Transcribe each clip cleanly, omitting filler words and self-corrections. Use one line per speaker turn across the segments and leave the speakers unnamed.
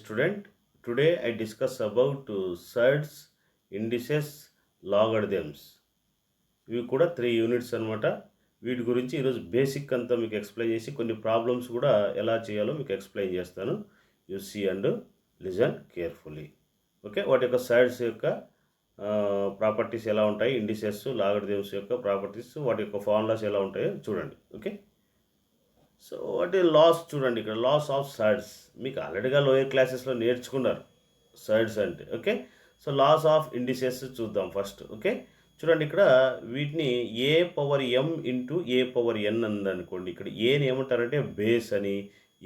student. Today I discuss about surds, indices, logarithms. ఇవి కూడా 3 units అనమాట. వీటి గురించి ఈరోజు బేసిక్ అంతా మీకు ఎక్స్ప్లెయిన్ చేసి కొన్ని ప్రాబ్లమ్స్ కూడా ఎలా చేయాలో మీకు ఎక్స్ప్లెయిన్ చేస్తాను. You see and listen carefully. Okay, వాటి యొక్క సర్డ్స్ యొక్క ప్రాపర్టీస్ ఎలా ఉంటాయి, ఇండిసెస్ లాగరిథమ్స్ యొక్క ప్రాపర్టీస్, వాటి యొక్క ఫార్ములాస్ ఎలా ఉంటాయో చూడండి. ఓకే, సో వాటి లాస్ చూడండి. ఇక్కడ లాస్ ఆఫ్ సర్డ్స్ మీకు ఆల్రెడీగా లోయర్ క్లాసెస్లో నేర్చుకున్నారు సర్డ్స్ అంటే. Okay, so laws of indices చూద్దాం ఫస్ట్. ఓకే, చూడండి ఇక్కడ వీటిని A power M into A power N అనుకోండి. ఇక్కడ ఏని ఏమంటారంటే బేస్ అని,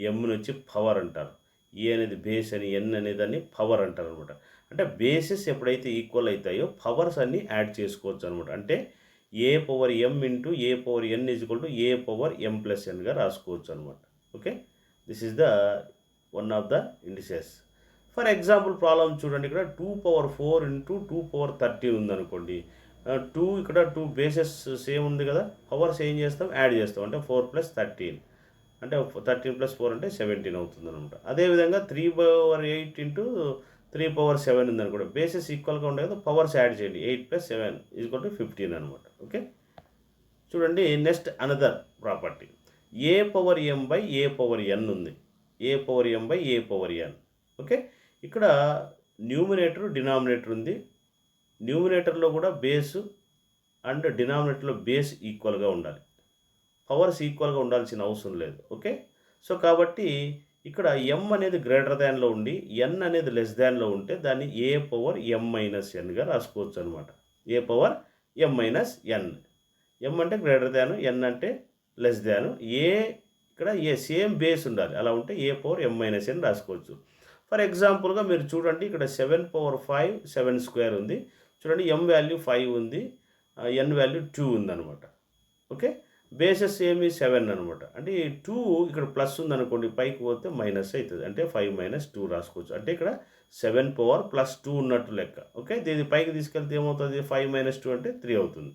ఎంని వచ్చి పవర్ అంటారు. ఏ అనేది బేస్ అని, ఎన్ అనే దాన్ని పవర్ అంటారు అనమాట. అంటే బేసెస్ ఎప్పుడైతే ఈక్వల్ అవుతాయో పవర్స్ అన్నీ యాడ్ చేసుకోవచ్చు అనమాట. అంటే a power M into A power n equal to a power m plus ఎన్గా రాసుకోవచ్చు అనమాట. Okay, this is the one of the indices. For example problem చూడండి. ఇక్కడ 2 power 4 ఇంటూ 2 power 30 ఉందనుకోండి. 2 ఇక్కడ 2 బేసెస్ సేమ్ ఉంది కదా, పవర్స్ ఏం చేస్తాం, యాడ్ చేస్తాం. అంటే 4 + 13 అంటే 13 + 4 అంటే 17 అవుతుంది అనమాట. అదేవిధంగా 3/8 ఇంటూ 3/7 ఉందనుకోండి. బేసెస్ ఈక్వల్గా ఉండే కదా, పవర్స్ యాడ్ చేయండి. 8 + 7 = 15 అనమాట. ఓకే, చూడండి. Next another property a power m by a power n ఉంది. A power m by a power n. Okay, ఇక్కడ న్యూమినేటర్ డినామినేటర్ ఉంది. న్యూమినేటర్లో కూడా బేసు అండ్ డినామినేటర్లో బేస్ ఈక్వల్గా ఉండాలి. పవర్స్ ఈక్వల్గా ఉండాల్సిన అవసరం లేదు. ఓకే, సో కాబట్టి ఇక్కడ ఎం అనేది గ్రేటర్ దాన్లో ఉండి ఎన్ అనేది లెస్ దాన్లో ఉంటే దాన్ని ఏ పవర్ ఎం మైనస్ ఎన్గా రాసుకోవచ్చు అనమాట. ఏ పవర్ ఎం మైనస్ ఎన్. ఎం అంటే గ్రేటర్ దాను, ఎన్ అంటే లెస్ దాను. ఇక్కడ ఏ సేమ్ బేస్ ఉండాలి. అలా ఉంటే ఏ పవర్ ఎం మైనస్ ఎన్ రాసుకోవచ్చు. ఫర్ ఎగ్జాంపుల్గా మీరు చూడండి. ఇక్కడ 7/5 7² ఉంది. చూడండి, ఎం వాల్యూ 5 ఉంది, ఎన్ వాల్యూ 2 ఉందన్నమాట. ఓకే, బేసెస్ ఏమి 7 అనమాట. అంటే 2 ఇక్కడ ప్లస్ ఉందనుకోండి, పైకి పోతే మైనస్ అవుతుంది. అంటే 5 - 2 రాసుకోవచ్చు. అంటే ఇక్కడ 7 పవర్ ప్లస్ 2 ఉన్నట్టు లెక్క. ఓకే, దీన్ని పైకి తీసుకెళ్తే ఏమవుతుంది, 5 - 2 అంటే 3 అవుతుంది.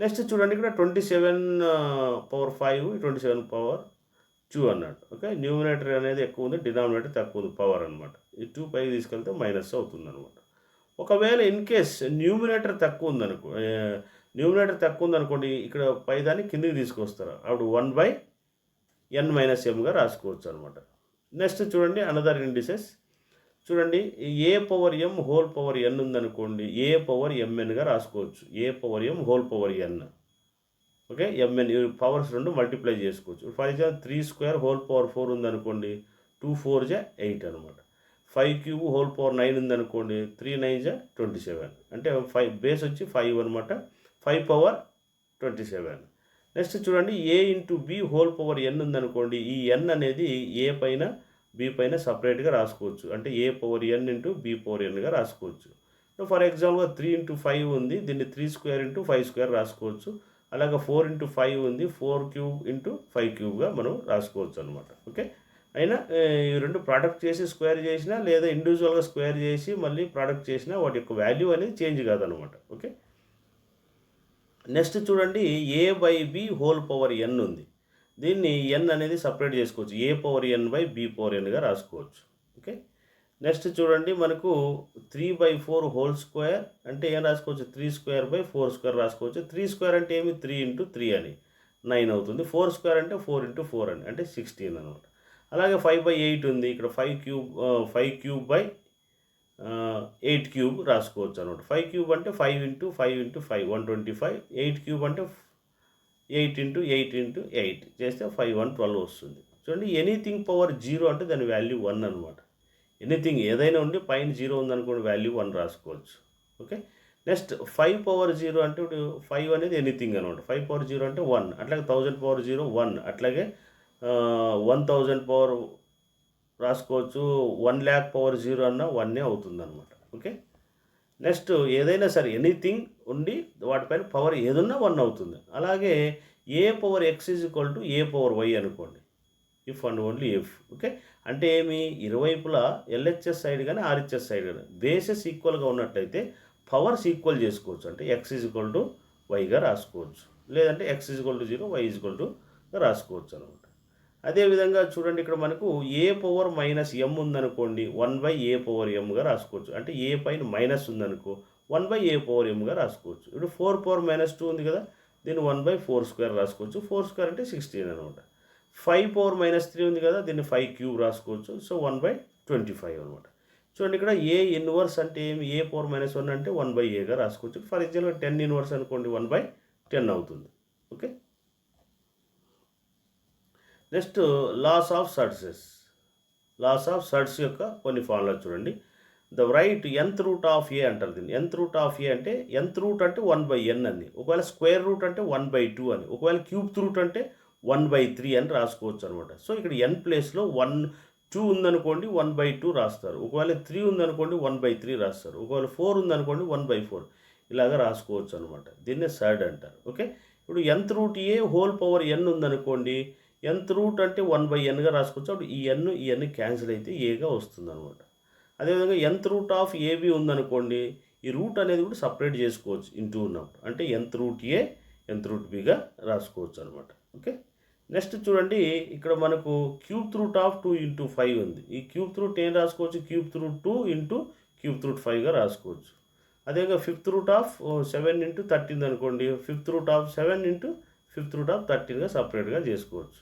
నెక్స్ట్ చూడండి, ఇక్కడ 27/5 27/2 అన్నాడు. ఓకే, న్యూమినేటర్ అనేది ఎక్కువ ఉంది, డినామినేటర్ తక్కువ ఉంది, పవర్ అనమాట. ఈ 2 పైకి తీసుకెళ్తే మైనస్ అవుతుంది అనమాట. ఒకవేళ ఇన్ కేస్ న్యూమినేటర్ తక్కువ ఉందనుకోండి, ఇక్కడ పైదాన్ని కిందికి తీసుకొస్తారు. అప్పుడు 1/n-mగా రాసుకోవచ్చు అనమాట. నెక్స్ట్ చూడండి, అనదర్ ఇండిసెస్ చూడండి. ఏ పవర్ ఎం హోల్ పవర్ ఎన్ ఉందనుకోండి, ఏ పవర్ ఎంఎన్గా రాసుకోవచ్చు. ఏ పవర్ ఎం whole power n. Okay, MN powers రెండు మల్టిప్లై చేసుకోవచ్చు. ఫర్ ఎగ్జాంపుల్ 3² హోల్ పవర్ 4 ఉందనుకోండి, 2 × 4 = 8 అనమాట. 5³ హోల్ పవర్ 9 ఉందనుకోండి, 3 × 9 = 27. అంటే 5 బేస్ వచ్చి 5 అనమాట. 5/27. నెక్స్ట్ చూడండి, ఏ ఇంటూ బి హోల్ పవర్ ఎన్ ఉందనుకోండి. ఈ ఎన్ అనేది ఏ పైన బి పైన సపరేట్గా రాసుకోవచ్చు. అంటే a power N into B power ఎన్గా రాసుకోవచ్చు. ఫర్ ఎగ్జాంపుల్గా 3 × 5 ఉంది, దీన్ని 3² × 5² రాసుకోవచ్చు. అలాగే 4 × 5 ఉంది, 4³ × 5³ మనం రాసుకోవచ్చు అనమాట. ఓకే, అయినా ఈ రెండు ప్రోడక్ట్ చేసి స్క్వేర్ చేసినా లేదా ఇండివిజువల్గా స్క్వేర్ చేసి మళ్ళీ ప్రోడక్ట్ చేసినా వాటి యొక్క వాల్యూ అనేది చేంజ్ కాదనమాట. ఓకే, నెక్స్ట్ చూడండి, a by b whole power n ఉంది. దీన్ని ఎన్ అనేది సపరేట్ చేసుకోవచ్చు. A power n by b power ఎన్గా రాసుకోవచ్చు. ఓకే, నెక్స్ట్ చూడండి, మనకు 3/4 హోల్ స్క్వేర్ అంటే ఏం రాసుకోవచ్చు, 3² / 4² రాసుకోవచ్చు. 3² అంటే ఏమి, 3 × 3 అని 9 అవుతుంది. 4² అంటే 4 × 4 అని అంటే 16 అనమాట. అలాగే 5/8 ఉంది. ఇక్కడ 5³ రాసుకోవచ్చు అనమాట. 5³ అంటే 5 × 5 × 5 125. 8³ అంటే 8 × 8 × 8 చేస్తే 5/112 వస్తుంది. చూడండి, ఎనీథింగ్ పవర్ 0 అంటే దాని వాల్యూ 1 అనమాట. ఎనీథింగ్ ఏదైనా ఉండి పైన 0 ఉందనుకోండి, వాల్యూ 1 రాసుకోవచ్చు. ఓకే, నెక్స్ట్ 5/0 అంటే ఇప్పుడు 5 అనేది ఎనీథింగ్ అనమాట. 5/0 అంటే 1. అట్లాగే 1000/0 1. అట్లాగే 1000 పవర్ రాసుకోవచ్చు. 1,00,000/0 అన్న 1 అవుతుంది అనమాట. ఓకే, నెక్స్ట్ ఏదైనా సరే ఎనీథింగ్ ఉండి వాటిపైన పవర్ ఏదన్నా 1 అవుతుంది. అలాగే a power x = a power y అనుకోండి, if and only if. Okay, అంటే ఏమి, ఇరువైపులా ఎల్హెచ్ఎస్ సైడ్ కానీ ఆర్హెచ్ఎస్ సైడ్ కానీ బేసెస్ ఈక్వల్గా ఉన్నట్లయితే పవర్స్ ఈక్వల్ చేసుకోవచ్చు. అంటే x = వైగా రాసుకోవచ్చు, లేదంటే x = 0 y = రాసుకోవచ్చు అనమాట. అదేవిధంగా చూడండి ఇక్కడ మనకు ఏ పవర్ మైనస్ ఎం ఉందనుకోండి 1/a పవర్ ఎంగా రాసుకోవచ్చు. అంటే ఏ పైన మైనస్ ఉందనుకో 1/a పవర్ ఎంగా రాసుకోవచ్చు. ఇప్పుడు 4 పవర్ మైనస్ 2 ఉంది కదా, దీన్ని 1/4² రాసుకోవచ్చు. 4² అంటే 16 అనమాట. 5 పవర్ మైనస్ 3 ఉంది కదా, దీన్ని 5³ రాసుకోవచ్చు. సో 1/25 అనమాట. చూడండి ఇక్కడ ఏ ఇన్వర్స్ అంటే ఏమి, ఏ పవర్ మైనస్ 1 అంటే 1/aగా రాసుకోవచ్చు. ఫర్ ఎగ్జాంపుల్ 10 ఇన్వర్స్ అనుకోండి 1/10 అవుతుంది. Okay. Next laws of surds. Laws of surds యొక్క కొన్ని ఫార్ములా చూడండి. The right nth root of a అంటారు దీన్ని. nth రూట్ ఆఫ్ ఏ అంటే nth రూట్ అంటే 1/n అని, ఒకవేళ స్క్వేర్ రూట్ అంటే 1/2 అని, ఒకవేళ క్యూబ్ రూట్ అంటే 1/3 అని రాసుకోవచ్చు అనమాట. సో ఇక్కడ n ప్లేస్లో 2 ఉందనుకోండి 1/2 రాస్తారు, ఒకవేళ 3 ఉందనుకోండి 1/3 రాస్తారు, ఒకవేళ 4 ఉందనుకోండి 1/4 ఇలాగ రాసుకోవచ్చు అనమాట. దీన్నే సర్డ్ అంటారు. ఓకే. ఇప్పుడు nth రూట్ ఏ హోల్ పవర్ n ఉందనుకోండి, nth రూట్ అంటే 1/nగా రాసుకోవచ్చు. అప్పుడు ఈ n క్యాన్సిల్ అయితే ఏగా వస్తుంది అనమాట. అదేవిధంగా nth రూట్ ఆఫ్ ఏబి ఉందనుకోండి, ఈ రూట్ అనేది కూడా సపరేట్ చేసుకోవచ్చు ఇంటూ ఉన్నప్పుడు. అంటే nth రూట్ ఏ nth రూట్ బిగా రాసుకోవచ్చు అనమాట. ఓకే. నెక్స్ట్ చూడండి ఇక్కడ మనకు క్యూబ్ రూట్ ఆఫ్ 2 × 5 ఉంది. ఈ క్యూబ్ రూట్ ఏం రాసుకోవచ్చు, క్యూబ్ రూట్ 2 × క్యూబ్ రూట్ 5గా రాసుకోవచ్చు. అదేవిధంగా 5th రూట్ ఆఫ్ 7 × 13 అనుకోండి, 5th root of 7 × 5th root of 13గా సపరేట్గా చేసుకోవచ్చు.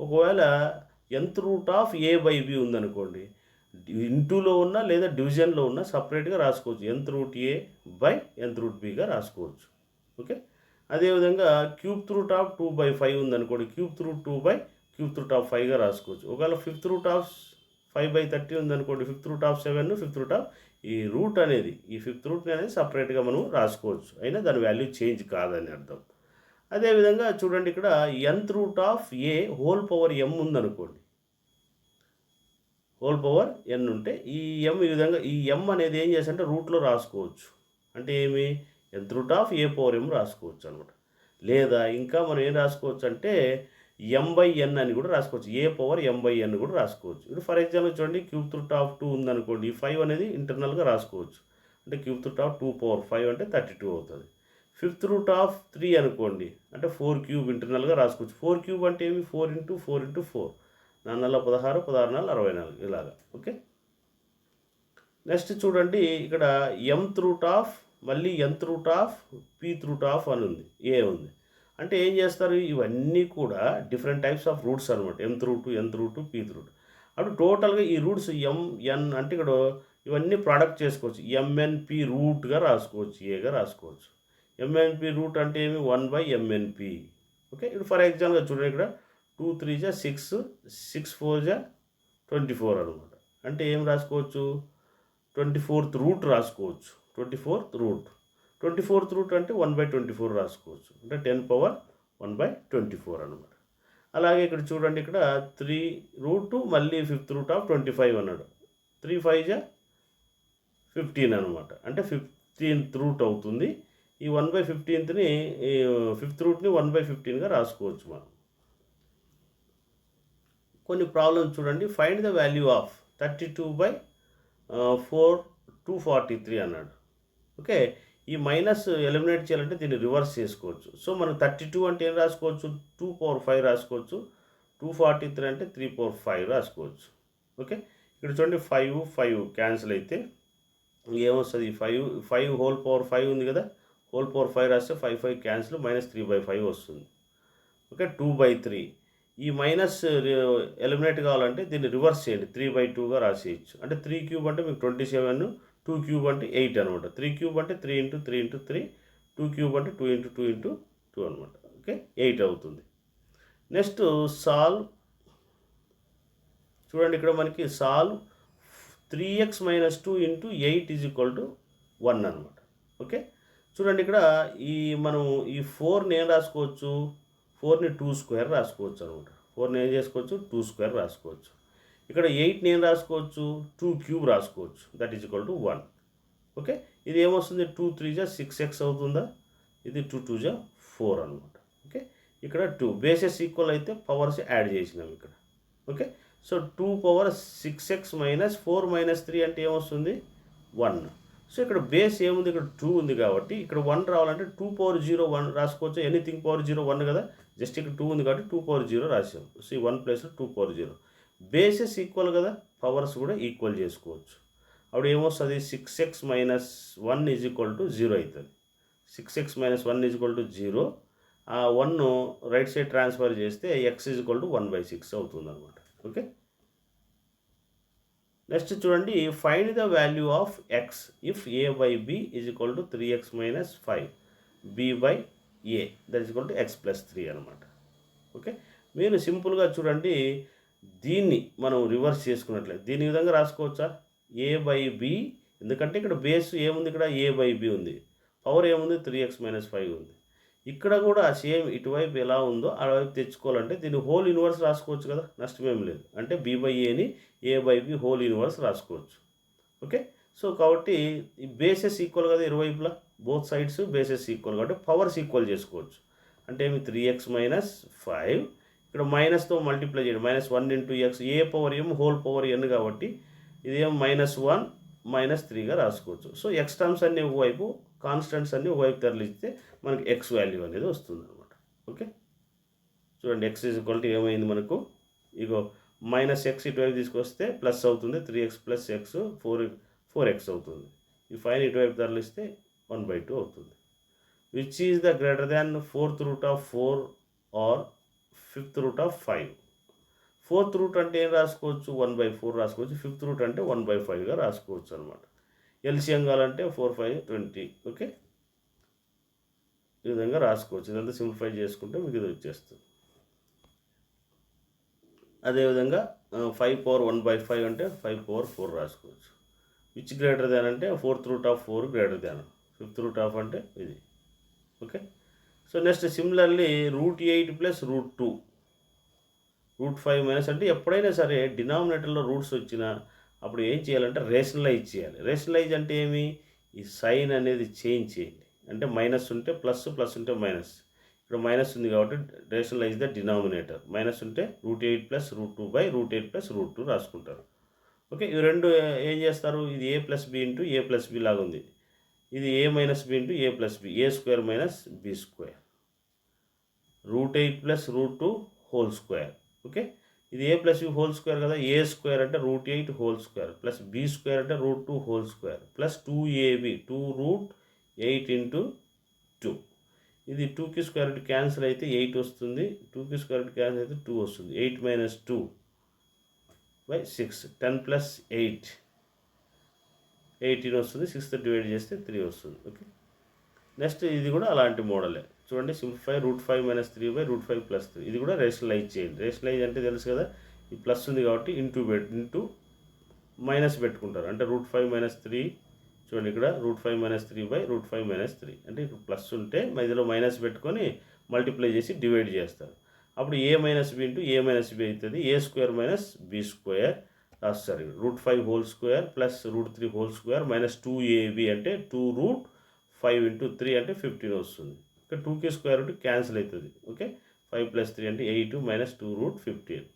ఒకవేళ nth రూట్ ఆఫ్ a/b ఉందనుకోండి, ఇంటూలో ఉన్న లేదా డివిజన్లో ఉన్న సపరేట్గా రాసుకోవచ్చు. nth రూట్ a/nth రూట్ bగా రాసుకోవచ్చు. ఓకే. అదేవిధంగా క్యూబ్ రూట్ ఆఫ్ 2/5 ఉందనుకోండి, క్యూబ్ రూట్ 2/క్యూబ్ రూట్ ఆఫ్ 5గా రాసుకోవచ్చు. ఒకవేళ 5th రూట్ ఆఫ్ 5/30 ఉందనుకోండి, 5th root of 7, 5th root of ఈ రూట్ అనేది, ఈ 5th రూట్ అనేది సపరేట్గా మనం రాసుకోవచ్చు. అయినా దాని వాల్యూ చేంజ్ కాదని అర్థం. అదేవిధంగా చూడండి ఇక్కడ nth root of A whole power m ఉందనుకోండి, హోల్ పవర్ n ఉంటే ఈ m ఈ విధంగా, ఈ m అనేది ఏం చేస్తారంటే రూట్లో రాసుకోవచ్చు. అంటే ఏమి, nth root of A power m రాసుకోవచ్చు అనమాట. లేదా ఇంకా మనం ఏం రాసుకోవచ్చు అంటే m/n అని కూడా రాసుకోవచ్చు. ఏ పవర్ m/n కూడా రాసుకోవచ్చు. ఇప్పుడు ఫర్ ఎగ్జాంపుల్ చూడండి, క్యూబ్ రూట్ ఆఫ్ 2 ఉందనుకోండి, ఈ 5 అనేది ఇంటర్నల్గా రాసుకోవచ్చు. అంటే క్యూబ్ రూట్ ఆఫ్ 2 పవర్ 5 అంటే 32 అవుతుంది. 5th రూట్ ఆఫ్ 3 అనుకోండి, అంటే 4³ ఇంటర్నల్గా రాసుకోవచ్చు. 4³ అంటే ఏమి, 4 × 4 × 4 4 16, 16 64 ఇలాగా. ఓకే. నెక్స్ట్ చూడండి ఇక్కడ mth రూట్ ఆఫ్, మళ్ళీ nth root of, pth root of అని ఉంది, ఏ ఉంది. అంటే ఏం చేస్తారు, ఇవన్నీ కూడా డిఫరెంట్ టైప్స్ ఆఫ్ రూట్స్ అనమాట. mth root, nth root, pth root. అప్పుడు టోటల్గా ఈ రూట్స్ mn అంటే ఇక్కడ ఇవన్నీ ప్రోడక్ట్ చేసుకోవచ్చు. mnp రూట్గా రాసుకోవచ్చు, ఏగా రాసుకోవచ్చు. mnp రూట్ అంటే ఏమి, 1/mnp. ఓకే. ఇప్పుడు ఫర్ ఎగ్జాంపుల్గా చూడండి ఇక్కడ 2 3 = 6, 6 4 = 24 అనమాట. అంటే ఏం రాసుకోవచ్చు, 24th రూట్ రాసుకోవచ్చు. 24th రూట్, 24th రూట్ అంటే 1/24 రాసుకోవచ్చు. అంటే 10 పవర్ 1/24 అనమాట. అలాగే ఇక్కడ చూడండి ఇక్కడ 3 రూట్ మళ్ళీ 5th రూట్ ఆఫ్ 25 అన్నాడు. 3 5 = 15 అనమాట. అంటే 15th రూట్ అవుతుంది. ఈ 1/15ని 5th రూట్ని 1/15గా రాసుకోవచ్చు మనం. కొన్ని ప్రాబ్లమ్స్ చూడండి. ఫైండ్ ద వాల్యూ ఆఫ్ 32/4 243 అన్నాడు. ఓకే. ఈ మైనస్ ఎలిమినేట్ చేయాలంటే దీన్ని రివర్స్ చేసుకోవచ్చు. సో మనం 32 అంటే ఏం రాసుకోవచ్చు, 2 పవర్ 5 రాసుకోవచ్చు. 243 అంటే 3 పవర్ 5 రాసుకోవచ్చు. ఓకే. ఇక్కడ చూడండి 5 5 క్యాన్సిల్ అయితే ఏమొస్తుంది, 5 హోల్ పవర్ 5 ఉంది కదా, హోల్ పవర్ 5 రాస్తే 5 5 క్యాన్సిల్, -3/5 వస్తుంది. ఓకే. 2/3. ఈ మైనస్ ఎలిమినేట్ కావాలంటే దీన్ని రివర్స్ చేయండి, 3/2గా రాసేయచ్చు. అంటే 3³ అంటే మీకు 27, 2³ అంటే 8 అనమాట. 3³ అంటే 3 × 3 × 3, 2³ అంటే 2 × 2 × 2 అనమాట. ఓకే. 8 అవుతుంది. Next solve. చూడండి ఇక్కడ మనకి సాల్వ్ 3x - 2 × 8 = 1 అనమాట. ఓకే. చూడండి ఇక్కడ ఈ మనం ఈ 4ని ఏం రాసుకోవచ్చు, 4ని 2² రాసుకోవచ్చు అనమాట. 4ని ఏం చేసుకోవచ్చు, 2² రాసుకోవచ్చు. ఇక్కడ 8ని ఏం రాసుకోవచ్చు, 2³ రాసుకోవచ్చు. That is equal to 1. Okay. ఇది ఏమొస్తుంది, 2 3 = 6x అవుతుందా, ఇది 2 2 = 4 అనమాట. ఓకే. ఇక్కడ 2 బేసెస్ ఈక్వల్ అయితే పవర్స్ యాడ్ చేసినాం ఇక్కడ. ఓకే. సో 2 పవర్ 6x - 4 - 3 అంటే ఏమొస్తుంది, 1. సో ఇక్కడ బేస్ ఏముంది, ఇక్కడ 2 ఉంది కాబట్టి ఇక్కడ 1 రావాలంటే 2 పవర్ 0 1 రాసుకోవచ్చు. ఎనీథింగ్ పవర్ 0 1 కదా, జస్ట్ ఇక్కడ 2 ఉంది కాబట్టి 2 పవర్ 0 రాసాం. సో ఈ 1 ప్లేస్లో 2 పవర్ 0. బేసెస్ ఈక్వల్ కదా, పవర్స్ కూడా ఈక్వల్ చేసుకోవచ్చు. అప్పుడు ఏమొస్తుంది, 6x - 1 ఈజ్ ఈక్వల్ టు 0 అవుతుంది. 6x - 1 is equal to 0. ఆ 1 రైట్ సైడ్ ట్రాన్స్ఫర్ చేస్తే x ఈజ్ ఈక్వల్ టు 1/6 అవుతుంది అనమాట. ఓకే, నెక్స్ట్ చూడండి, find the value of X if a/b is equal to 3x - 5 b/a that is equal to x + 3 అనమాట. Okay, మీరు సింపుల్గా చూడండి, దీన్ని మనం రివర్స్ చేసుకున్నట్లయితే దీని విధంగా రాసుకోవచ్చా, a/b, ఎందుకంటే ఇక్కడ బేస్ ఏముంది, ఇక్కడ a/b ఉంది, పవర్ ఏముంది 3x - 5 ఉంది. ఇక్కడ కూడా సేమ్ ఇటువైపు ఎలా ఉందో అటువైపు తెచ్చుకోవాలంటే దీన్ని హోల్ ఇన్వర్స్ రాసుకోవచ్చు కదా, నష్టమేం లేదు. అంటే b/aని a/b హోల్ ఇన్వర్స్ రాసుకోవచ్చు. ఓకే, సో కాబట్టి ఈ బేసెస్ ఈక్వల్ కదా ఇరువైపులా, బోత్ సైడ్స్ బేసెస్ ఈక్వల్ కాబట్టి పవర్స్ ఈక్వల్ చేసుకోవచ్చు. అంటే ఏమి 3x - 5, ఇక్కడ మైనస్తో మల్టిప్లై చేయండి, -1 × x, a power m whole power n కాబట్టి ఇదేం -1 - 3గా రాసుకోవచ్చు. సో ఎక్స్ టర్మ్స్ అన్నీ ఒకవైపు, కాన్స్టెంట్స్ అన్నీ ఒకవైపు తరలిస్తే మనకి ఎక్స్ వాల్యూ అనేది వస్తుంది అనమాట. ఓకే, చూడండి, x ఈజ్ ఈక్వల్ టు ఏమైంది మనకు, ఇగో -x ఇటువైపు తీసుకొస్తే ప్లస్ అవుతుంది, 3x + x 4x అవుతుంది. ఈ 5 ఇటువైపు తరలిస్తే 1/2 అవుతుంది. Which is the greater than 4th root of 4 or 5th root of 5. 4th root అంటే ఏం రాసుకోవచ్చు, 1/4 రాసుకోవచ్చు. 5th రూట్ అంటే 1/5గా రాసుకోవచ్చు అనమాట. ఎల్సిఎం కావాలంటే 4, 5, 20. ఓకే, ఈ విధంగా రాసుకోవచ్చు. ఇదంతా సింప్లిఫై చేసుకుంటే మీకు ఇది వచ్చేస్తుంది. అదేవిధంగా 5 పవర్ 1/5 అంటే 5 పవర్ 4 రాసుకోవచ్చు. విచ్ గ్రేటర్ దాన్ అంటే 4th root of 4 greater than 5th root of అంటే ఇది. ఓకే, సో నెక్స్ట్ సిమిలర్లీ √8 + √2, √5 - అంటే ఎప్పుడైనా సరే డినామినేటర్లో రూట్స్ వచ్చినా అప్పుడు ఏం చేయాలంటే రేషనలైజ్ చేయాలి. రేషనలైజ్ అంటే ఏమి, ఈ సైన్ అనేది చేంజ్ చేయండి. అంటే మైనస్ ఉంటే ప్లస్, ప్లస్ ఉంటే మైనస్. ఇక్కడ మైనస్ ఉంది కాబట్టి రేషనలైజ్ ద డినామినేటర్. మైనస్ ఉంటే √8 + √2 √8 + √2 రాసుకుంటారు. ఓకే, ఇవి రెండు ఏం చేస్తారు, ఇది a + b × a + b లాగా ఉంది. ఇది a - b × a + b, a² - b². √8 + √2 whole square. Okay, ఇది a + b హోల్ స్క్వేర్ కదా, a² అంటే √8 హోల్ స్క్వేర్ ప్లస్ b² అంటే √2 హోల్ స్క్వేర్ ప్లస్ 2ab 2√8 × 2. ఇది 2కి స్క్వేర్ రూట్ క్యాన్సిల్ అయితే 8 వస్తుంది, 2కి స్క్వేర్ రూట్ క్యాన్సిల్ అయితే 2 వస్తుంది. 8 - 2/6, 10 + 8 18 వస్తుంది. 6తో డివైడ్ చేస్తే 3 వస్తుంది. ఓకే, నెక్స్ట్ ఇది కూడా అలాంటి మోడలే. చూడండి, సింప్లిఫై √5 - 3/√5 + 3. ఇది కూడా రేషనలైజ్ చేయండి. రేషనలైజ్ అంటే తెలుసు కదా, ఈ ప్లస్ ఉంది కాబట్టి ఇంటూ మైనస్ పెట్టుకుంటారు. అంటే √5 - 3, చూడండి ఇక్కడ √5 - 3/√5 - 3. అంటే ఇక్కడ ప్లస్ ఉంటే మధ్యలో మైనస్ పెట్టుకొని మల్టిప్లై చేసి డివైడ్ చేస్తారు. అప్పుడు a - b × a - b అవుతుంది. a² - b² sorry √5 whole square plus √3 whole square -2ab అంటే 2√5 × 3 అంటే 15 వస్తుంది. ఇక్కడ 2కి స్క్వేర్ రూట్ క్యాన్సిల్ అవుతుంది. ఓకే, 5 + 3 అంటే 8 -2√15.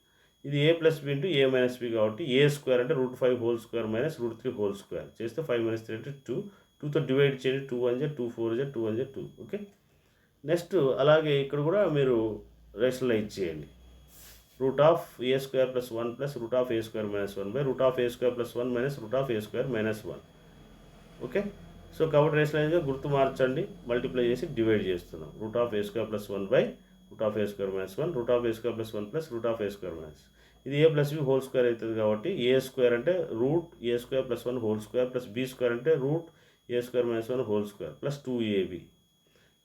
ఇది a + b × a - b కాబట్టి a² అంటే √5 హోల్ స్క్వేర్ √3 హోల్ స్క్వేర్ చేస్తే 5 - 3 అంటే 2. 2తో డివైడ్ చేయండి, 2 1 జా 2 4 జా 2 1 జా 2. ఓకే, నెక్స్ట్ అలాగే ఇక్కడ కూడా మీరు రేషనలైజ్ చేయండి. √a² + 1 + √a² - 1 √a² + 1 √a² - 1. Okay, so కాబట్టి రేషనలైజ్గా గుర్తు మార్చండి, మల్టిప్లై చేసి డివైడ్ చేస్తున్నాం. √a² + 1 √a² - 1 √a² + 1 √a². ఇది a + b హోల్ స్క్వేర్ అవుతుంది కాబట్టి a² అంటే √a² + 1 whole square plus b² అంటే √a² - 1 whole square plus 2ab.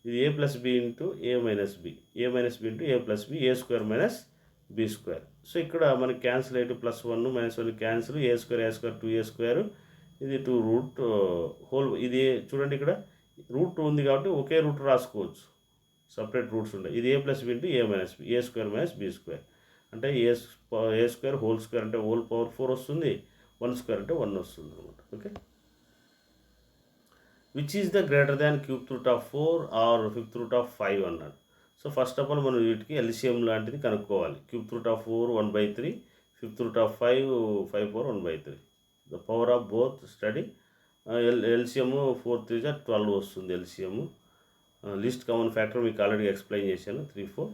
ఇది a + b × a - b, a - b × a + b, a² - b². So ఇక్కడ మనకి cancel అయితే +1 -1 cancel, a² 2a², ఇది 2 హోల్. ఇది చూడండి, ఇక్కడ √2 ఉంది కాబట్టి ఒకే రూట్ రాసుకోవచ్చు, సపరేట్ రూట్స్ ఉంటాయి. ఇది a + b × a - b, a² - b². అంటే a² హోల్ స్క్వేర్ అంటే హోల్ పవర్ 4 వస్తుంది, 1² అంటే 1 వస్తుంది అనమాట. Okay, which is the greater than 3th root of 4 or 5th root of 5 అన్నాడు. సో ఫస్ట్ ఆఫ్ ఆల్ మనం వీటికి ఎల్సిఎం లాంటిది కనుక్కోవాలి. 3th root of 4 1/3, 5th root of 5 5 power 1/3. The power of both study LCM 4 3 జా 12 వస్తుంది LCM. Least common factor మీకు already explain చేశాను 3 4.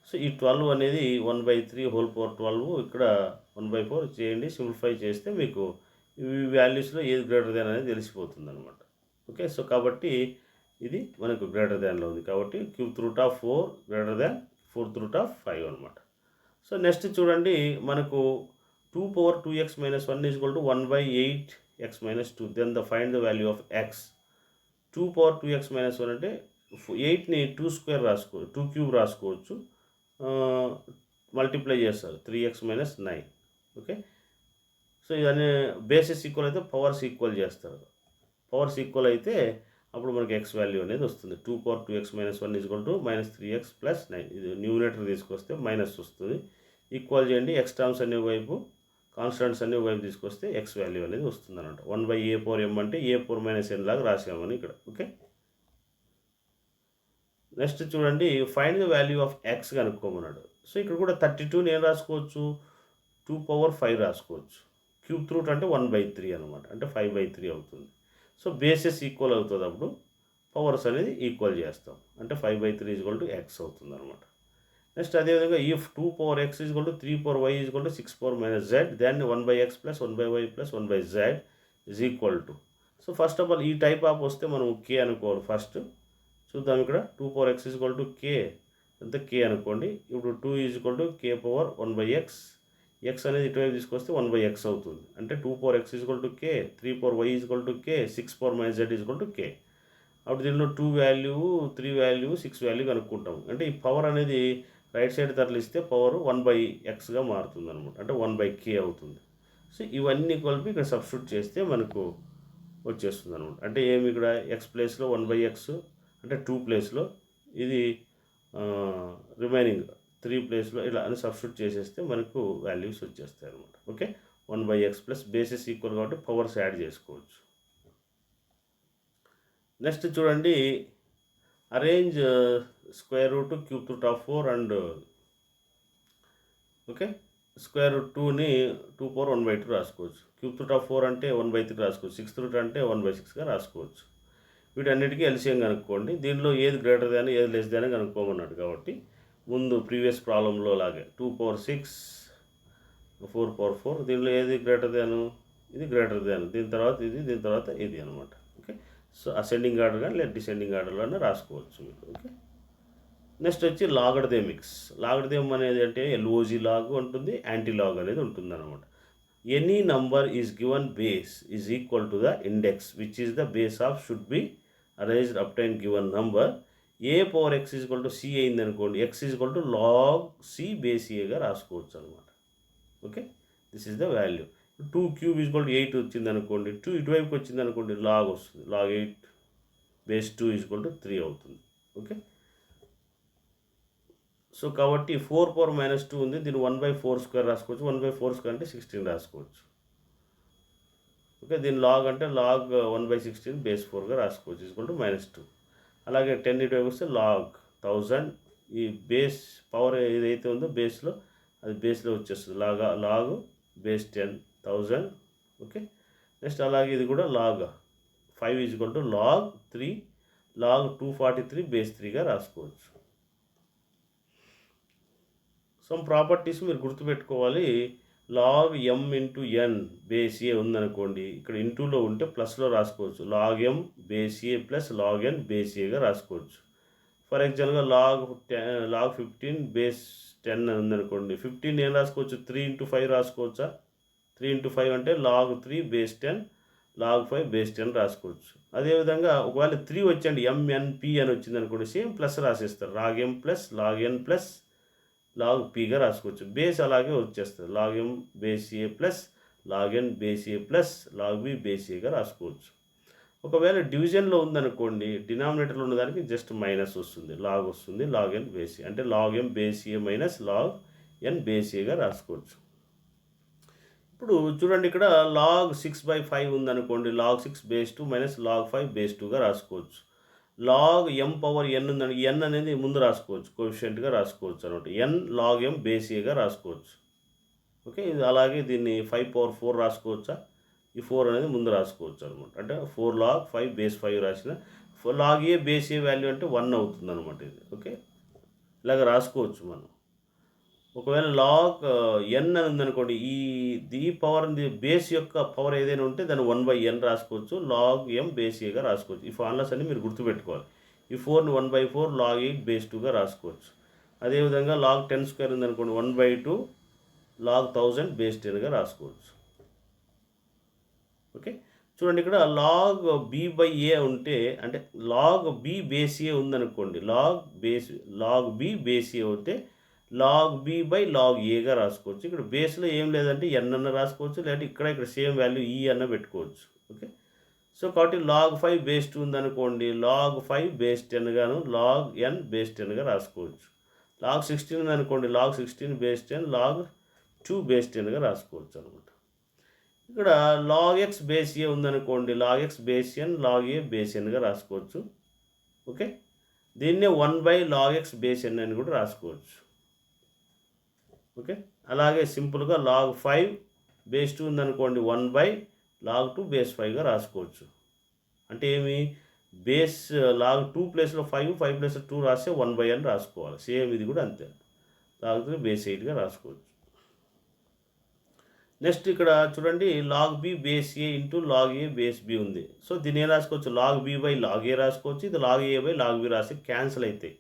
So ఈ 12 అనేది 1/3 హోల్ పవర్ 12 ఇక్కడ 1/4 చేయండి. సింప్లిఫై చేస్తే మీకు ఈ వాల్యూస్లో ఏది గ్రేటర్ దాన్ అనేది తెలిసిపోతుంది అనమాట. ఓకే, సో కాబట్టి ఇది మనకు గ్రేటర్ దాన్లో ఉంది కాబట్టి cube root of 4 greater than 4/5 అనమాట. సో నెక్స్ట్ చూడండి, మనకు 2 power 2x - 1 = 1/8x - 2. Then find the value of x. 2 power 2x - 1 అంటే 8ని 2 స్క్వేర్ రాసుకోవచ్చు, 2 క్యూబ్ రాసుకోవచ్చు. మల్టిప్లై చేస్తారు 3x - 9. ఓకే, సో ఇదన్నీ బేసెస్ ఈక్వల్ అయితే పవర్స్ ఈక్వల్ చేస్తారు. పవర్స్ ఈక్వల్ అయితే అప్పుడు మనకి x వాల్యూ అనేది వస్తుంది. 2 పవర్ 2x - 1 = -3x + 9. ఇది న్యూమినేటర్ తీసుకొస్తే మైనస్ వస్తుంది. ఈక్వల్ చేయండి. x టర్మ్స్ అనే వైపు, కాన్స్టెంట్స్ అనే వైపు తీసుకొస్తే x వాల్యూ అనేది వస్తుంది అన్నమాట. 1/a⁴m అంటే a⁴ - n లాగా రాసామని ఇక్కడ. ఓకే, నెక్స్ట్ చూడండి, find the value of x కనుక్కోమన్నాడు. సో ఇక్కడ కూడా 32ని ఏం రాసుకోవచ్చు, 2 పవర్ 5 రాసుకోవచ్చు. క్యూబ్ రూట్ అంటే 1/3 అనమాట, అంటే 5/3 అవుతుంది. సో బేసెస్ ఈక్వల్ అవుతుంది, అప్పుడు పవర్స్ అనేది ఈక్వల్ చేస్తాం, అంటే 5/3 = x అవుతుంది అనమాట. నెక్స్ట్ అదేవిధంగా if 2 power x = 3 power y = 6 power - z, then 1/x + 1/y + 1/z = so first of all ఈ టైప్ ఆఫ్ వస్తే మనం k అనుకోవాలి. ఫస్ట్ చూద్దాం, ఇక్కడ 2 పవర్ x = k అంతే k అనుకోండి. ఇప్పుడు 2 = k పవర్ 1/x, x అనేది ఇటువైపు తీసుకొస్తే 1/x అవుతుంది, అంటే 2 power x = k, 3 power y = k, 6 power - z = k. అప్పుడు దీనిలో 2 వాల్యూ, 3 వాల్యూ, 6 వాల్యూ కనుక్కుంటాం. అంటే ఈ పవర్ అనేది రైట్ సైడ్ తరలిస్తే పవర్ 1/xగా మారుతుంది అనమాట, అంటే 1/k అవుతుంది. సో ఇవన్నీ కలిపి ఇక్కడ సబ్స్టిట్యూట్ చేస్తే మనకు వచ్చేస్తుంది అనమాట. అంటే ఏమి ఇక్కడ x ప్లేస్లో 1/x, అంటే 2 ప్లేస్లో, ఇది రిమైనింగ్ 3 ప్లేస్లో ఇలా అని సబ్స్టిట్యూట్ చేసేస్తే మనకు వాల్యూస్ వచ్చేస్తాయి అనమాట. Okay, 1/x plus bases equal కాబట్టి పవర్స్ యాడ్ చేసుకోవచ్చు. నెక్స్ట్ చూడండి, arrange square root, cube root of 4 and okay square root 2ని 2 పవర్ 1/2 రాసుకోవచ్చు. క్యూబ్ రూట్ ఆఫ్ 4 అంటే 1/3 రాసుకోవచ్చు. 6th రూట్ అంటే 1/6గా రాసుకోవచ్చు. వీటన్నిటికీ ఎల్సిఎం కనుక్కోండి. దీనిలో ఏది గ్రేటర్ దాన్ ఏది లెస్ దాన్ కనుక్కోమన్నాడు కాబట్టి ముందు ప్రీవియస్ ప్రాబ్లంలో లాగే 2 పవర్ 6, 4 పవర్ 4, దీనిలో ఏది గ్రేటర్ దాను, ఇది గ్రేటర్ దాన్, దీని తర్వాత ఇది, దీని తర్వాత ఇది అనమాట. ఓకే, సో అసెండింగ్ ఆర్డర్ కానీ లేదా డిసెండింగ్ ఆర్డర్లోనే రాసుకోవచ్చు మీకు. ఓకే, నెక్స్ట్ వచ్చి లాగరిథమిక్స్. లాగరిథమ్ అనేది అంటే ఎల్ఓజీ లాగ్ ఉంటుంది, యాంటీ లాగ్ అనేది ఉంటుంది అనమాట. Any number is given base is equal to the index which is the base of should be arranged obtain given number. A power x = c అయింది అనుకోండి, x = log c base ఏగా రాసుకోవచ్చు అనమాట. Okay, this is the value. 2 cube = 8 వచ్చింది అనుకోండి, 2 ఇటువైపుకి వచ్చింది అనుకోండి, log వస్తుంది, log 8 బేస్ 2 = 3 అవుతుంది. ఓకే, సో కాబట్టి 4 పవర్ -2 ఉంది, దీన్ని 1/4² రాసుకోవచ్చు. 1/4² అంటే 16 రాసుకోవచ్చు. ఓకే, దీని లాగ్ అంటే లాగ్ 1/16 బేస్ 4గా రాసుకోవచ్చు, -2. అలాగే 10 ఇటువైపు వస్తే లాగ్ 1000, ఈ బేస్ పవర్ ఏదైతే ఉందో బేస్లో అది బేస్లో వచ్చేస్తుంది, లాగ్ బేస్ 10,000. ఓకే, నెక్స్ట్ అలాగే ఇది కూడా లాగ్ 5 = log 3, log 243 బేస్ 3గా రాసుకోవచ్చు. సమ్ ప్రాపర్టీస్ మీరు గుర్తుపెట్టుకోవాలి. log m × n base a ఉందనుకోండి, ఇక్కడ ఇంటూలో ఉంటే ప్లస్లో రాసుకోవచ్చు, log m base a plus log n base ఏగా రాసుకోవచ్చు. ఫర్ ఎగ్జాంపుల్గా log 15 బేస్ 10 ఉందనుకోండి, 15 ఏం రాసుకోవచ్చు, 3 × 5 రాసుకోవచ్చా. 3 × 5 అంటే log 3 బేస్ 10, log 5 బేస్ 10 రాసుకోవచ్చు. అదేవిధంగా ఒకవేళ 3 వచ్చండి, mnp అని వచ్చింది అనుకోండి, సేమ్ ప్లస్ రాసేస్తారు, log m plus log n plus log pగా రాసుకోవచ్చు. బేస్ అలాగే వచ్చేస్తుంది, log m base a plus log n base a plus log b base ఏగా రాసుకోవచ్చు. ఒకవేళ డివిజన్లో ఉందనుకోండి, డినామినేటర్లో ఉన్నదానికి జస్ట్ మైనస్ వస్తుంది, లాగ్ వస్తుంది, log n బేస్ ఏ అంటే log m base a minus log n base ఏగా రాసుకోవచ్చు. ఇప్పుడు చూడండి, ఇక్కడ log 6/5 ఉందనుకోండి, log 6 base 2 minus log 5 base 2గా రాసుకోవచ్చు. log m పవర్ n ఉందని, n అనేది ముందు రాసుకోవచ్చు, కోఎఫిషియెంట్గా రాసుకోవచ్చు అనమాట. n log m బేస్ ఏగా రాసుకోవచ్చు. ఓకే, ఇది అలాగే దీన్ని 5 పవర్ 4 రాసుకోవచ్చా, ఈ 4 అనేది ముందు రాసుకోవచ్చు అనమాట. అంటే 4 log 5 బేస్ 5 రాసిన log ఏ బేస్ ఏ వాల్యూ అంటే 1 అవుతుంది అనమాట ఇది. ఓకే, ఇలాగ రాసుకోవచ్చు మనం. ఒకవేళ లాగ్ ఎన్ అని ఉందనుకోండి, ఈ పవర్ బేస్ యొక్క పవర్ ఏదైనా ఉంటే దాన్ని 1/n రాసుకోవచ్చు. లాగ్ ఎం బేస్ ఏగా రాసుకోవచ్చు. ఈ ఫార్ములాస్ అన్ని మీరు గుర్తుపెట్టుకోవాలి. ఈ 4ని 1/4 లాగ్ 8 బేస్ 2గా రాసుకోవచ్చు. అదేవిధంగా లాగ్ 10 స్క్వేర్ ఉందనుకోండి, 1/2 లాగ్ 1000 బేస్ 10గా రాసుకోవచ్చు. ఓకే, చూడండి ఇక్కడ లాగ్ b/a ఉంటే, అంటే లాగ్ b బేస్ ఏ ఉందనుకోండి, లాగ్ b బేస్ ఏ ఉంటే లాగ్ b/లాగ్ ఏగా రాసుకోవచ్చు. ఇక్కడ బేస్లో ఏం లేదంటే n అన్న రాసుకోవచ్చు, లేదంటే ఇక్కడ సేమ్ వాల్యూ ఈ అన్న పెట్టుకోవచ్చు. ఓకే, సో కాబట్టి లాగ్ 5 బేస్ 2 ఉందనుకోండి, లాగ్ 5 బేస్ 10 గాను లాగ్ n బేస్ 10గా రాసుకోవచ్చు. లాగ్ 16 ఉందనుకోండి, లాగ్ 16 బేస్ 10 లాగ్ 2 బేస్ 10గా రాసుకోవచ్చు అనమాట. ఇక్కడ లాగ్ x బేస్ ఏ ఉందనుకోండి, log x base n log a base nగా రాసుకోవచ్చు. ఓకే, దీన్నే 1/log x బేస్ n అని కూడా రాసుకోవచ్చు. ఓకే, అలాగే సింపుల్గా లాగ్ 5 బేస్ 2 ఉందనుకోండి, 1/log 2 బేస్ 5గా రాసుకోవచ్చు. అంటే ఏమి, బేస్ లాగ్ 2 ప్లేస్లో 5 ప్లేస్లో 2 రాస్తే 1/n రాసుకోవాలి. సేమ్ ఇది కూడా అంతే, లాగ్ 3 బేస్ 8గా రాసుకోవచ్చు. నెక్స్ట్ ఇక్కడ చూడండి, log B base A into log a base B ఉంది. సో దీన్ని ఏం రాసుకోవచ్చు, లాగ్ b/లాగ్ ఏ రాసుకోవచ్చు. ఇది లాగ్ a/లాగ్ బి రాసి క్యాన్సిల్ అవుతాయి.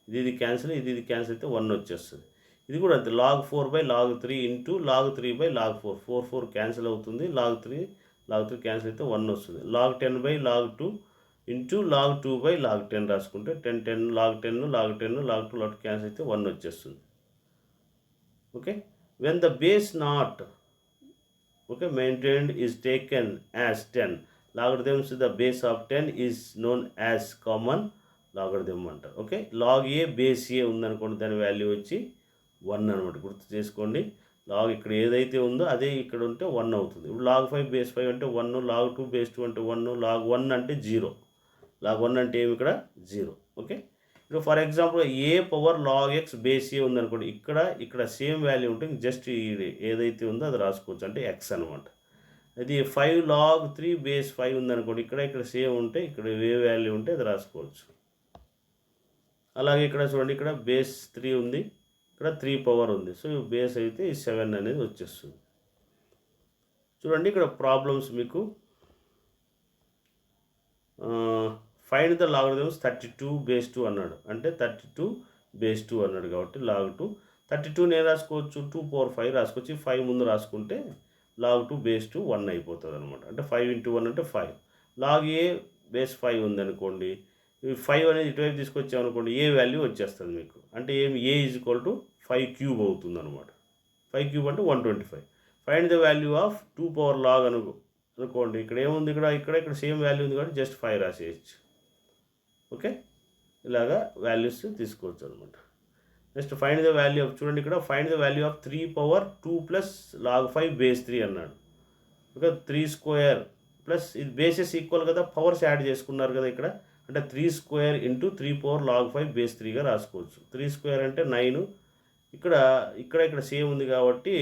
ఇది క్యాన్సిల్, ఇది క్యాన్సిల్ అయితే 1 వచ్చేస్తుంది. ఇది కూడా అంతే, లాగ్ 4/లాగ్ 3 ఇంటూ లాగ్ 3/లాగ్ 4 4 క్యాన్సిల్ అవుతుంది. లాగ్ 3 క్యాన్సిల్ అయితే 1 వస్తుంది. లాగ్ 10/లాగ్ 2 ఇంటూ లాగ్ 2/లాగ్ 10 రాసుకుంటే 10 లాగ్ 10 లాగ్ 10 లాగ్ 2 క్యాన్సిల్ అయితే 1 వచ్చేస్తుంది. Okay, when the base not maintained is taken as 10, logarithms the base of 10 is known as common logarithm అంటారు. Okay, log a base a ఉందనుకోండి, దాని value వచ్చి 1 అనమాట. గుర్తు చేసుకోండి, లాగ్ ఇక్కడ ఏదైతే ఉందో అదే ఇక్కడ ఉంటే 1 అవుతుంది. ఇప్పుడు లాగ్ 5 బేస్ 5 అంటే 1, లాగ్ 2 బేస్ 2 అంటే 1, లాగ్ 1 అంటే 0. లాగ్ 1 అంటే ఏమి ఇక్కడ 0. ఓకే, ఇప్పుడు for example a power log x base a ఉందనుకోండి, ఇక్కడ సేమ్ వాల్యూ ఉంటుంది. జస్ట్ ఏదైతే ఉందో అది రాసుకోవచ్చు, అంటే ఎక్స్ అనమాట. అది 5 లాగ్ 3 బేస్ 5 ఉందనుకోండి, ఇక్కడ సేమ్ ఉంటే ఇక్కడ ఏ వాల్యూ ఉంటే అది రాసుకోవచ్చు. అలాగే ఇక్కడ చూడండి, ఇక్కడ బేస్ 3 ఉంది, ఇక్కడ 3 పవర్ ఉంది. సో బేస్ అయితే ఈ 7 అనేది వచ్చేస్తుంది. చూడండి ఇక్కడ ప్రాబ్లమ్స్ మీకు ఫైండ్ ద లాగరిథమ్స్ 32 బేస్ 2 అన్నాడు. అంటే 32 బేస్ 2 అన్నాడు కాబట్టి లాగ్ 2 32 నేను రాసుకోవచ్చు, 2/5 రాసుకోవచ్చు. 5 ముందు రాసుకుంటే లాగ్ 2 బేస్ 2 1 అయిపోతుంది అనమాట. అంటే 5 × 1 అంటే 5. లాగ్ ఏ బేస్ 5 ఉందనుకోండి, 5 అనేది ఇటువైపు తీసుకొచ్చామనుకోండి, ఏ వాల్యూ వచ్చేస్తుంది మీకు. అంటే ఏమి, ఏ ఈజ్ ఈక్వల్ టు 5³ అవుతుంది అనమాట. 5³ అంటే 125. Find the value of 2/log అనుకోండి, ఇక్కడ ఏముంది, ఇక్కడ సేమ్ వాల్యూ ఉంది కాబట్టి జస్ట్ 5 రాసేయచ్చు. ఓకే, ఇలాగా వాల్యూస్ తీసుకోవచ్చు అనమాట. Next find the value of, చూడండి ఇక్కడ find the value of 3/2 + log 5 base 3 అన్నాడు. ఓకే, 3² ప్లస్ ఇది బేసెస్ ఈక్వల్ కదా, పవర్స్ యాడ్ చేసుకున్నారు కదా ఇక్కడ. అంటే 3² × 3/log 5 బేస్ 3గా రాసుకోవచ్చు. 3² అంటే 9. ఇక్కడ సేమ్ ఉంది కాబట్టి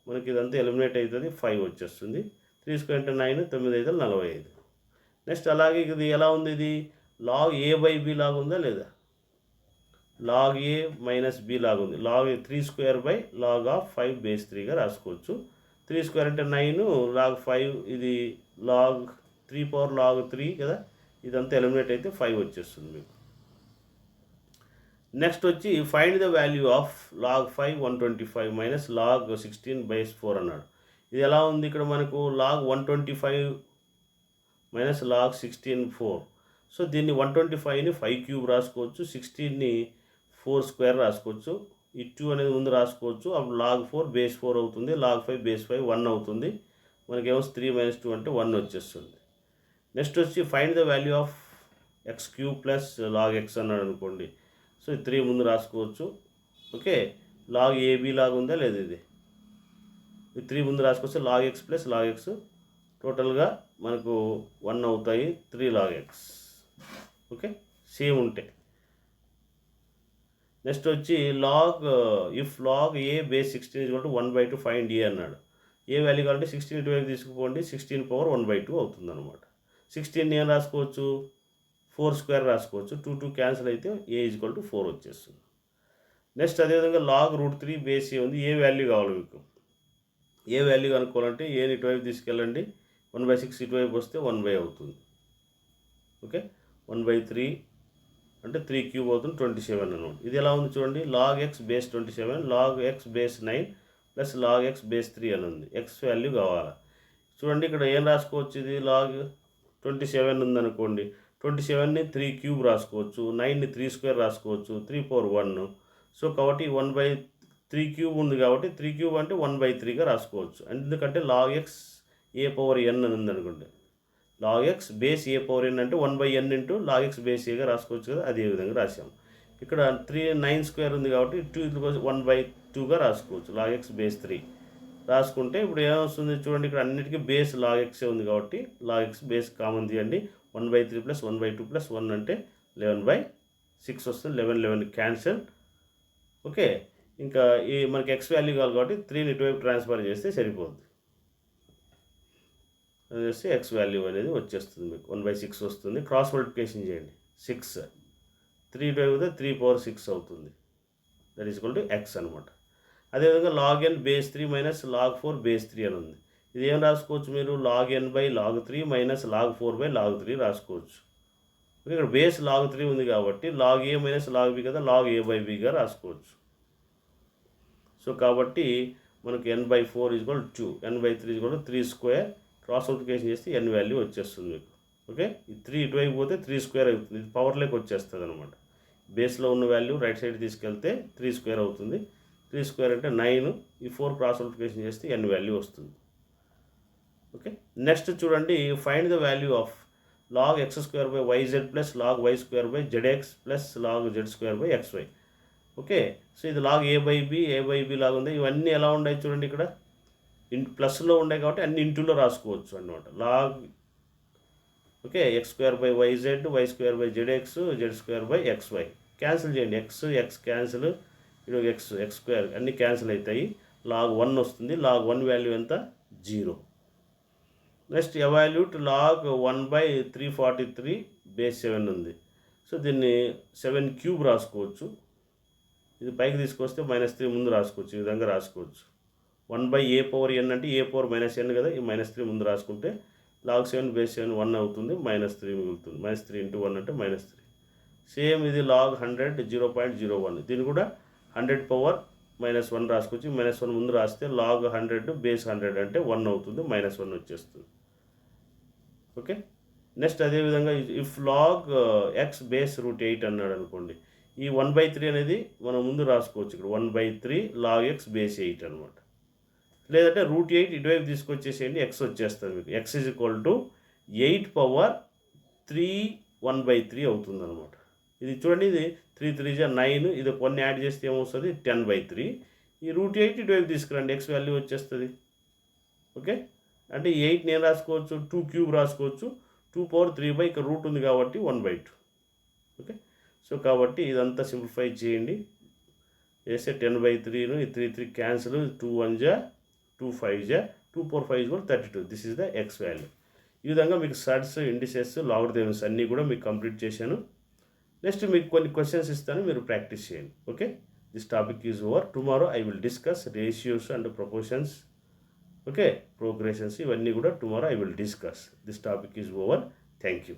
మనకి ఇదంతా ఎలిమినేట్ అవుతుంది, 5 వచ్చేస్తుంది. 3² అంటే 9, 9 అయితే 45. నెక్స్ట్ అలాగే ఇది ఎలా ఉంది, ఇది లాగ్ a/b లాగా ఉందా లేదా, లాగ్ a - b లాగా ఉంది. లాగ్ 3² log 5 బేస్ 3గా రాసుకోవచ్చు. 3² అంటే 9, log 5 ఇది లాగ్ 3/log 3 కదా, ఇదంతా ఎలిమినేట్ అయితే 5 వచ్చేస్తుంది మీకు. నెక్స్ట్ వచ్చి find the value of log 5 125 - log 16 base 4 అన్నాడు. ఇది ఎలా ఉంది, ఇక్కడ మనకు log 125 - log 16 4. సో దీన్ని 125ని 5³ రాసుకోవచ్చు, 16ని 4² రాసుకోవచ్చు. ఈ 2 అనేది ముందు రాసుకోవచ్చు. అప్పుడు log 4 బేస్ 4 అవుతుంది, log 5 బేస్ 5 1 అవుతుంది. మనకేమో 3 - 2 అంటే 1 వచ్చేస్తుంది. నెక్స్ట్ వచ్చి find the value of x³ + log x అన్నాడు అనుకోండి. సో 3 ముందు రాసుకోవచ్చు. ఓకే, లాగ్ ab లాగా ఉందా లేదు, ఇది 3 ముందు రాసుకోవచ్చు. log x + log x టోటల్గా మనకు 1 అవుతాయి, 3 log x. ఓకే, సేమ్ ఉంటాయి. నెక్స్ట్ వచ్చి if log a base 16 = 1/2 find a అన్నాడు. ఏ వాల్యూ కావాలంటే 16 ఇటువైపు తీసుకుపోండి, 16 పవర్ 1/2 అవుతుంది అనమాట. 16 ఏం రాసుకోవచ్చు, 4 స్క్వేర్ రాసుకోవచ్చు. 2 క్యాన్సిల్ అయితే ఏ ఈజ్వల్ టు 4 వచ్చేస్తుంది. నెక్స్ట్ అదేవిధంగా లాగ్ √3 బేస్ ఏ ఉంది, ఏ వాల్యూ కావాలి మీకు, ఏ వాల్యూ కనుక్కోవాలంటే ఏని ఇటువైపు తీసుకెళ్ళండి, 1/6 ఇటువైపు వస్తే 1 అవుతుంది. ఓకే, 1/3 అంటే 3 క్యూబ్ అవుతుంది, 27 అనమాట. ఇది ఎలా ఉంది చూడండి, log x base 27 log x base 9 plus log x base 3 అని ఉంది. ఎక్స్ వాల్యూ కావాలా చూడండి. ఇక్కడ ఏం రాసుకోవచ్చు, ఇది log 27 ఉందనుకోండి, 27ని 3 క్యూబ్ రాసుకోవచ్చు, 9ని 3 స్క్వేర్ రాసుకోవచ్చు, 3 పవర్ 1. సో కాబట్టి 1/3 క్యూబ్ ఉంది కాబట్టి 3 క్యూబ్ అంటే 1/3గా రాసుకోవచ్చు. ఎందుకంటే log x ఏ పవర్ n అని ఉందనుకోండి, log x బేస్ ఏ పవర్ n అంటే 1/n into log x base ఏగా రాసుకోవచ్చు కదా, అదే విధంగా రాసాము. ఇక్కడ 9 స్క్వేర్ ఉంది కాబట్టి 1/2గా రాసుకోవచ్చు, log x బేస్ 3 రాసుకుంటే ఇప్పుడు ఏమొస్తుంది చూడండి, ఇక్కడ అన్నిటికీ బేస్ log x ఉంది కాబట్టి log x బేస్ కామన్ తీయండి. 1/3 ప్లస్ 1/2 ప్లస్ 1 అంటే 11/6 వస్తుంది. 11 క్యాన్సిల్. ఓకే, ఇంకా ఈ మనకి x వాల్యూ కావాలి కాబట్టి 3ని ఇటువైపు ట్రాన్స్ఫర్ చేస్తే సరిపోద్ది. చేస్తే ఎక్స్ వాల్యూ అనేది వచ్చేస్తుంది, మీకు 1/6 వస్తుంది. క్రాస్ మల్టిప్లికేషన్ చేయండి, 6 3 ఇటువైపు 3 పవర్ 6 అవుతుంది. That is equal to X అనమాట. అదేవిధంగా log n base 3 minus log 4 base 3 అని ఉంది. ఇది ఏం రాసుకోవచ్చు మీరు, log n by log 3 minus log 4 by log 3 రాసుకోవచ్చు. ఇక్కడ బేస్ log 3 ఉంది కాబట్టి log a minus log b కదా, log a బై bగా రాసుకోవచ్చు. సో కాబట్టి మనకు n/4 equal 2, n/3 equal 3 square. Cross multiplication చేస్తే n వాల్యూ వచ్చేస్తుంది మీకు. ఓకే, ఈ 3 ఇటువైపు పోతే 3 స్క్వేర్ అవుతుంది, ఇది పవర్లోకి వచ్చేస్తుంది అనమాట. బేస్లో ఉన్న వాల్యూ రైట్ సైడ్ తీసుకెళ్తే 3 స్క్వేర్ అవుతుంది. 3 స్క్వేర్ అంటే 9, ఈ 4 క్రాస్ మల్టిప్లికేషన్ చేస్తే n వాల్యూ వస్తుంది. ఓకే, నెక్స్ట్ చూడండి, find the value of log x square by yz plus log y square by zx plus log z square by xy. Okay, so ఇది log a/b లాగా ఉంది. ఇవన్నీ ఎలా ఉన్నాయి చూడండి, ఇక్కడ ప్లస్లో ఉన్నాయి కాబట్టి అన్ని ఇంటూలో రాసుకోవచ్చు అన్నమాట. Log okay, x square by y z, y square by z x, z square by x y. Cancel చేయండి, ఎక్స్ క్యాన్సిల్, ఇది ఎక్స్ స్క్వేర్ అన్నీ క్యాన్సిల్ అవుతాయి. log 1 వస్తుంది. log 1 వాల్యూ ఎంత, 0. నెక్స్ట్ ఎవాల్యూట్ log 1/343 బేస్ 7 ఉంది. సో దీన్ని 7 క్యూబ్ రాసుకోవచ్చు. ఇది పైకి తీసుకొస్తే -3 ముందు రాసుకోవచ్చు, ఈ విధంగా రాసుకోవచ్చు. 1/a పవర్ n అంటే a పవర్ -n కదా, ఈ -3 ముందు రాసుకుంటే log 7 బేస్ 7 1 అవుతుంది, -3 మిగులుతుంది. -3 ఇంటూ 1 అంటే -3. సేమ్ ఇది log 100 0.01, దీన్ని కూడా 100 పవర్ -1 రాసుకోవచ్చు. -1 ముందు రాస్తే log 100 బేస్ 100 అంటే 1 అవుతుంది, -1 వచ్చేస్తుంది. ఓకే, నెక్స్ట్ అదేవిధంగా ఇఫ్ log x బేస్ √8 అన్నాడు అనుకోండి, ఈ 1/3 అనేది మనం ముందు రాసుకోవచ్చు. ఇక్కడ 1/3 log x బేస్ 8 అనమాట. లేదంటే √8 ఇటువైపు తీసుకొచ్చేసేయండి, ఎక్స్ వచ్చేస్తుంది మీకు. x is equal to 8 power 3 1/3 అవుతుంది అనమాట. ఇది చూడండి, ఇది 3 3 9, ఇది కొన్ని యాడ్ చేస్తే ఏమొస్తుంది, 10/3. ఈ √8 ఇటువైపు తీసుకురండి, ఎక్స్ వాల్యూ వచ్చేస్తుంది. ఓకే, అంటే 8 నేను రాసుకోవచ్చు, 2 క్యూబ్ రాసుకోవచ్చు, 2 పవర్ 3 ఇక్కడ రూట్ ఉంది కాబట్టి 1/2. ఓకే, సో కాబట్టి ఇదంతా సింప్లిఫై చేయండి, చేస్తే 10/3ను ఈ 3 3 క్యాన్సిల్, 2 1 2 5 2 4 5 కూడా 32. This is the X value. ఈ విధంగా మీకు సర్డ్స్, ఇండిసెస్, లాగరిథమ్స్ అన్నీ కూడా మీకు కంప్లీట్ చేశాను. నెక్స్ట్ మీకు కొన్ని క్వశ్చన్స్ ఇస్తాను, మీరు ప్రాక్టీస్ చేయండి. Okay, this topic is over. Tomorrow I will discuss ratios and proportions. Okay, progressions, ఇవన్నీ కూడా tomorrow I will discuss. This topic is over. Thank you.